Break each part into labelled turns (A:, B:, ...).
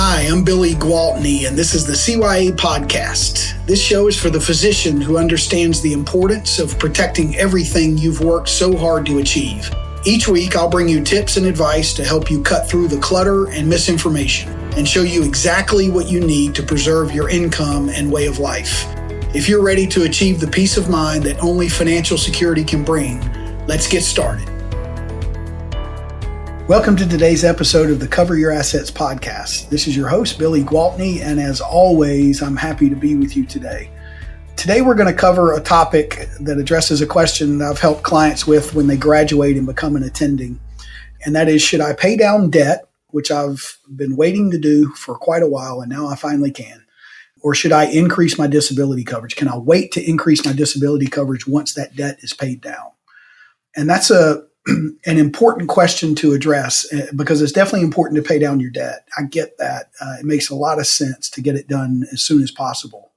A: Hi, I'm Billy Gwaltney, and this is the CYA Podcast. This show is for the physician who understands the importance of protecting everything you've worked so hard to achieve. Each week, I'll bring you tips and advice to help you cut through the clutter and misinformation and show you exactly what you need to preserve your income and way of life. If you're ready to achieve the peace of mind that only financial security can bring, let's get started. Welcome to today's episode of the Cover Your Assets podcast. This is your host, Billy Gwaltney, and as always, I'm happy to be with you today. Today, we're going to cover a topic that addresses a question that I've helped clients with when they graduate and become an attending, and that is, should I pay down debt, which I've been waiting to do for quite a while, and now I finally can, or should I increase my disability coverage? Can I wait to increase my disability coverage once that debt is paid down? And that's an important question to address because it's definitely important to pay down your debt. I get that. It makes a lot of sense to get it done as soon as possible.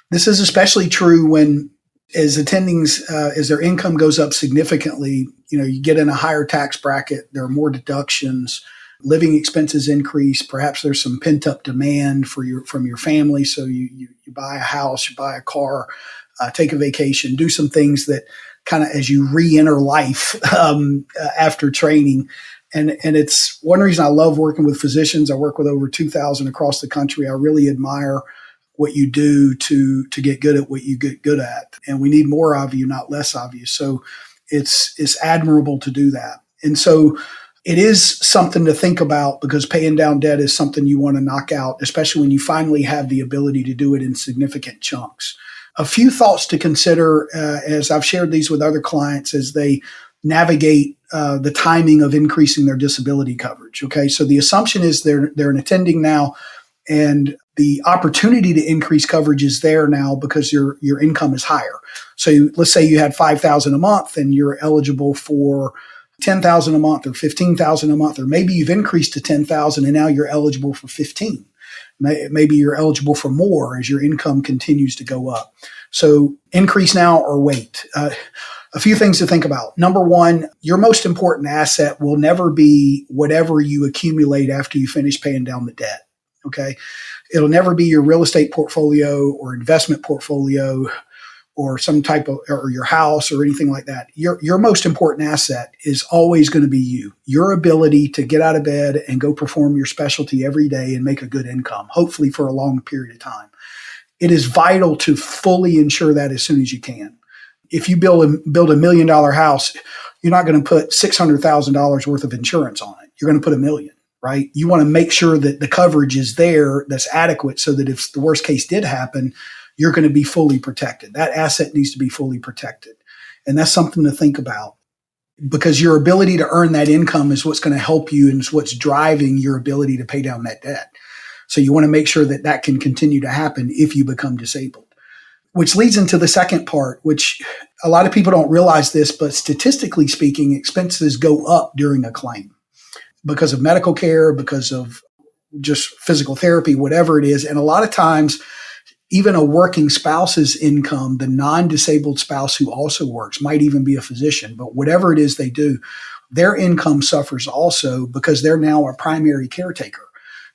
A: This is especially true when, as attendings, as their income goes up significantly, you get in a higher tax bracket, there are more deductions, living expenses increase, perhaps there's some pent-up demand from your family, so you buy a house, you buy a car, take a vacation, do some things that kind of as you re-enter life after training. And it's one reason I love working with physicians. I work with over 2,000 across the country. I really admire what you do to get good at what you get good at. And we need more of you, not less of you. So it's admirable to do that. And so it is something to think about because paying down debt is something you want to knock out, especially when you finally have the ability to do it in significant chunks. A few thoughts to consider as I've shared these with other clients as they navigate the timing of increasing their disability coverage. Okay, so the assumption is they're an attending now, and the opportunity to increase coverage is there now because your income is higher. So let's say you had $5,000 a month and you're eligible for $10,000 a month or $15,000 a month, or maybe you've increased to $10,000 and now you're eligible for $15,000. Maybe you're eligible for more as your income continues to go up. So increase now or wait. A few things to think about. Number one, your most important asset will never be whatever you accumulate after you finish paying down the debt. Okay. It'll never be your real estate portfolio or investment portfolio or some type of, or your house or anything like that. Your most important asset is always going to be you, your ability to get out of bed and go perform your specialty every day and make a good income, hopefully for a long period of time. It is vital to fully ensure that as soon as you can. If you build a $1 million house, you're not going to put $600,000 worth of insurance on it. You're going to put $1 million, right? You want to make sure that the coverage is there that's adequate so that if the worst case did happen, you're going to be fully protected. That asset needs to be fully protected. And that's something to think about because your ability to earn that income is what's going to help you and is what's driving your ability to pay down that debt. So you want to make sure that that can continue to happen if you become disabled, which leads into the second part, which a lot of people don't realize this, but statistically speaking, expenses go up during a claim because of medical care, because of just physical therapy, whatever it is. And a lot of times, even a working spouse's income, the non-disabled spouse who also works, might even be a physician, but whatever it is they do, their income suffers also because they're now a primary caretaker.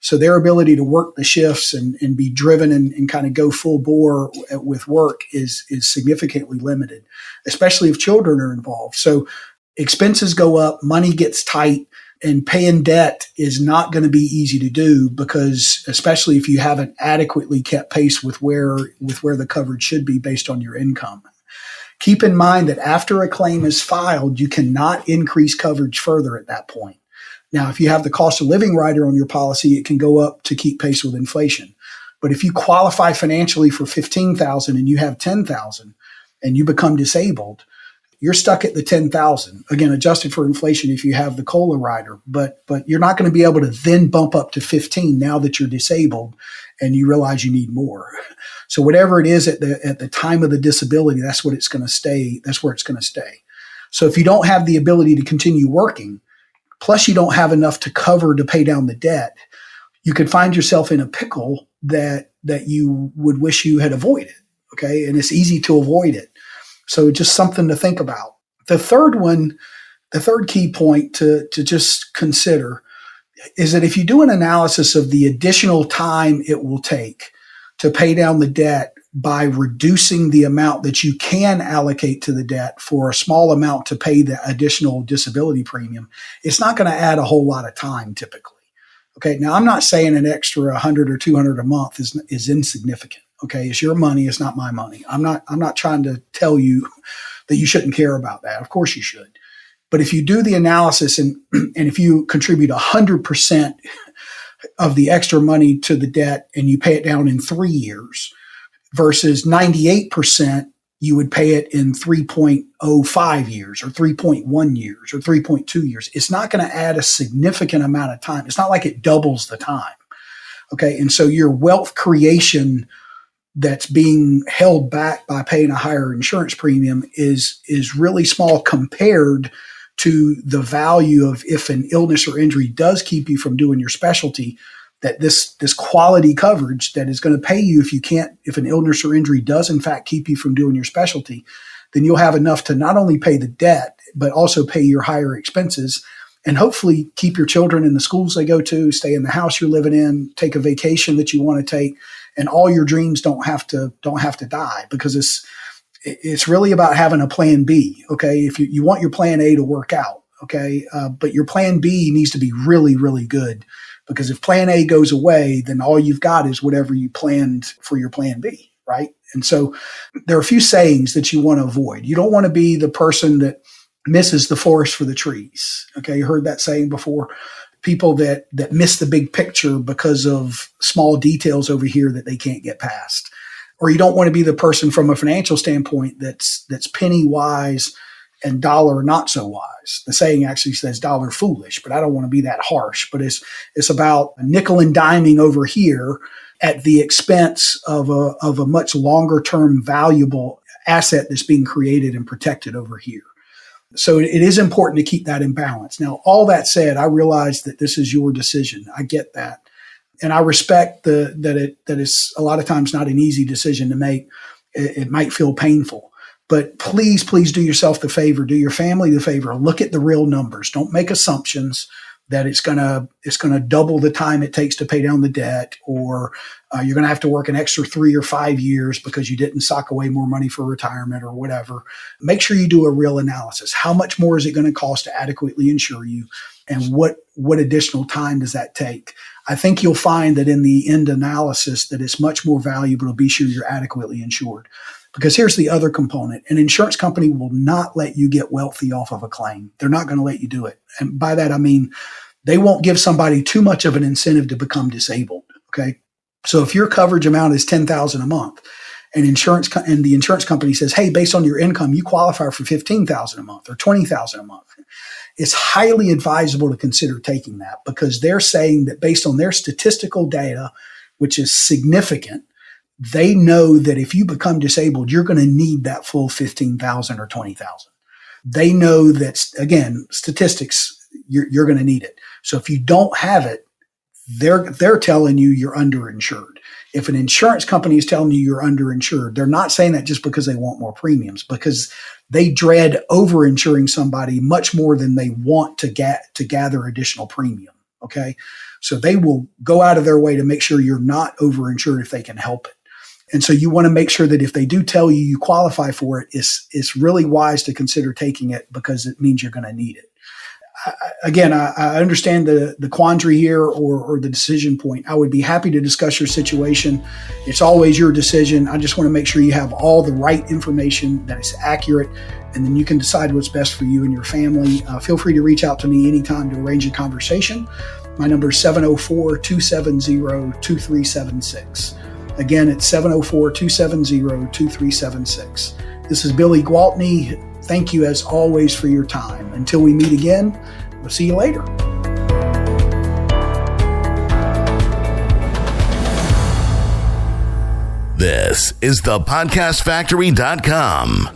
A: So their ability to work the shifts and be driven and kind of go full bore with work is significantly limited, especially if children are involved. So expenses go up, money gets tight, and paying debt is not going to be easy to do because, especially if you haven't adequately kept pace with where the coverage should be based on your income. Keep in mind that after a claim is filed, you cannot increase coverage further at that point. Now, if you have the cost of living rider on your policy, it can go up to keep pace with inflation. But if you qualify financially for $15,000 and you have $10,000 and you become disabled, you're stuck at the $10,000, again, adjusted for inflation if you have the COLA rider, but you're not going to be able to then bump up to 15 now that you're disabled and you realize you need more. So whatever it is at the time of the disability, that's what it's going to stay. That's where it's going to stay. So if you don't have the ability to continue working, plus you don't have enough to cover to pay down the debt, you could find yourself in a pickle that you would wish you had avoided. Okay. And it's easy to avoid it. So just something to think about. The third key point to just consider is that if you do an analysis of the additional time it will take to pay down the debt by reducing the amount that you can allocate to the debt for a small amount to pay the additional disability premium, it's not going to add a whole lot of time typically. Okay. Now I'm not saying an extra 100 or 200 a month is insignificant. Okay. It's your money. It's not my money. I'm not trying to tell you that you shouldn't care about that. Of course you should. But if you do the analysis and if you contribute 100% of the extra money to the debt and you pay it down in 3 years versus 98%, you would pay it in 3.05 years or 3.1 years or 3.2 years. It's not going to add a significant amount of time. It's not like it doubles the time. Okay. And so your wealth creation that's being held back by paying a higher insurance premium is really small compared to the value of if an illness or injury does keep you from doing your specialty, that this quality coverage that is going to pay you if an illness or injury does in fact keep you from doing your specialty, then you'll have enough to not only pay the debt, but also pay your higher expenses and hopefully keep your children in the schools they go to, stay in the house you're living in, take a vacation that you want to take, and all your dreams don't have to die, because it's really about having a plan B. Okay. If you want your plan A to work out. Okay. But your plan B needs to be really, really good, because if plan A goes away, then all you've got is whatever you planned for your plan B. Right. And so there are a few sayings that you want to avoid. You don't want to be the person that misses the forest for the trees. Okay. You heard that saying before. People that miss the big picture because of small details over here that they can't get past. Or you don't want to be the person from a financial standpoint that's penny wise and dollar not so wise. The saying actually says dollar foolish, but I don't want to be that harsh. But it's about nickel and diming over here at the expense of a much longer term valuable asset that's being created and protected over here. So it is important to keep that in balance. Now, all that said, I realize that this is your decision. I get that. And I respect that it's a lot of times not an easy decision to make. It might feel painful, but please do yourself the favor, do your family the favor, look at the real numbers. Don't make assumptions that it's going to double the time it takes to pay down the debt, or you're going to have to work an extra 3 or 5 years because you didn't sock away more money for retirement or whatever. Make sure you do a real analysis. How much more is it going to cost to adequately insure you? And what additional time does that take? I think you'll find that in the end analysis that it's much more valuable to be sure you're adequately insured. Because here's the other component. An insurance company will not let you get wealthy off of a claim. They're not going to let you do it. And by that, I mean, they won't give somebody too much of an incentive to become disabled. Okay. So if your coverage amount is $10,000 a month and the insurance company says, hey, based on your income, you qualify for $15,000 a month or $20,000 a month, it's highly advisable to consider taking that, because they're saying that based on their statistical data, which is significant, they know that if you become disabled, you're going to need that full $15,000 or $20,000. They know that, again, statistics, you're going to need it. So if you don't have it, they're telling you you're underinsured. If an insurance company is telling you you're underinsured, they're not saying that just because they want more premiums, because they dread overinsuring somebody much more than they want to gather additional premium. Okay. So they will go out of their way to make sure you're not overinsured if they can help it. And so you want to make sure that if they do tell you qualify for it, it's really wise to consider taking it, because it means you're going to need it. I understand the quandary here or the decision point. I would be happy to discuss your situation. It's always your decision. I just want to make sure you have all the right information that is accurate, and then you can decide what's best for you and your family. Feel free to reach out to me anytime to arrange a conversation. My number is 704-270-2376. Again, it's 704-270-2376. This is Billy Gwaltney. Thank you as always for your time. Until we meet again, we'll see you later.
B: This is thepodcastfactory.com.